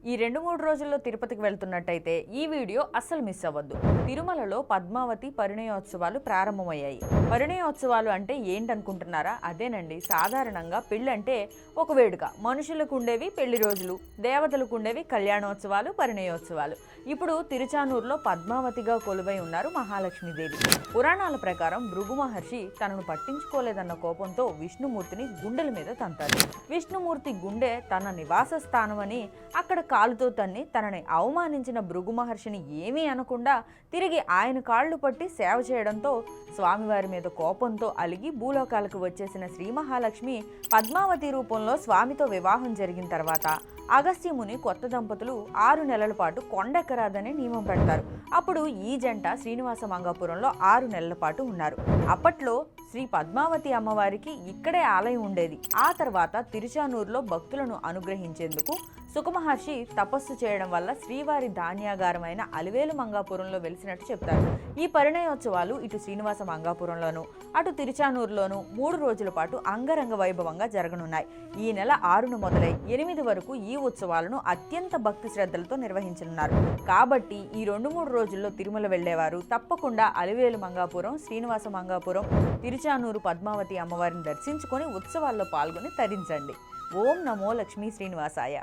ఈ 2-3 రోజుల్లో తిరుపతికి వెళ్తున్నట్టయితే ఈ వీడియో అస్సలు మిస్ అవ్వద్దు. తిరుమలలో పద్మావతి పరిణయోత్సవాలు ప్రారంభమయ్యాయి. పరిణయోత్సవాలు అంటే ఏంటనుకుంటున్నారా? అదేనండి, సాధారణంగా పెళ్ళంటే ఒక వేడుక. మనుషులకు ఉండేవి పెళ్లి రోజులు, దేవతలకు ఉండేవి కళ్యాణోత్సవాలు, పరిణయోత్సవాలు. ఇప్పుడు తిరుచానూరులో పద్మావతిగా కొలువై ఉన్నారు మహాలక్ష్మీదేవి. పురాణాల ప్రకారం భృగు మహర్షి తనను పట్టించుకోలేదన్న కోపంతో విష్ణుమూర్తిని గుండెల మీద తంతారు. విష్ణుమూర్తి గుండె తన నివాస స్థానమని అక్కడ కాలుతో తన్ని తనని అవమానించిన భృగు మహర్షిని ఏమీ అనకుండా తిరిగి ఆయన కాళ్ళు పట్టి సేవ చేయడంతో స్వామివారి మీద కోపంతో అలిగి భూలోకాలకు వచ్చేసిన శ్రీ మహాలక్ష్మి పద్మావతి రూపంలో స్వామితో వివాహం జరిగిన తర్వాత అగస్త్యముని కొత్త దంపతులు 6 నెలల పాటు కొండెక్కరాదనే నియమం పెడతారు. అప్పుడు ఈ జంట శ్రీనివాస మంగాపురంలో 6 నెలల పాటు ఉన్నారు. అప్పట్లో శ్రీ పద్మావతి అమ్మవారికి ఇక్కడే ఆలయం ఉండేది. ఆ తర్వాత తిరుచానూరులో భక్తులను అనుగ్రహించేందుకు సుఖమహర్షి తపస్సు చేయడం వల్ల శ్రీవారి ధాన్యాగారమైన అలివేలు మంగాపురంలో వెలిసినట్టు చెప్తారు. ఈ పరిణయోత్సవాలు ఇటు శ్రీనివాస మంగాపురంలోను అటు తిరుచానూరులోను 3 రోజుల పాటు అంగరంగ వైభవంగా జరగనున్నాయి. ఈ నెల 6ను మొదలై 8 వరకు ఈ ఉత్సవాలను అత్యంత భక్తి శ్రద్ధలతో నిర్వహించనున్నారు. కాబట్టి ఈ 2-3 రోజుల్లో తిరుమల వెళ్లేవారు తప్పకుండా అలివేలు మంగాపురం, శ్రీనివాస మంగాపురం, తిరుచానూరు పద్మావతి అమ్మవారిని దర్శించుకొని ఉత్సవాల్లో పాల్గొని తరించండి. ఓం నమో లక్ష్మీ శ్రీనివాసాయ.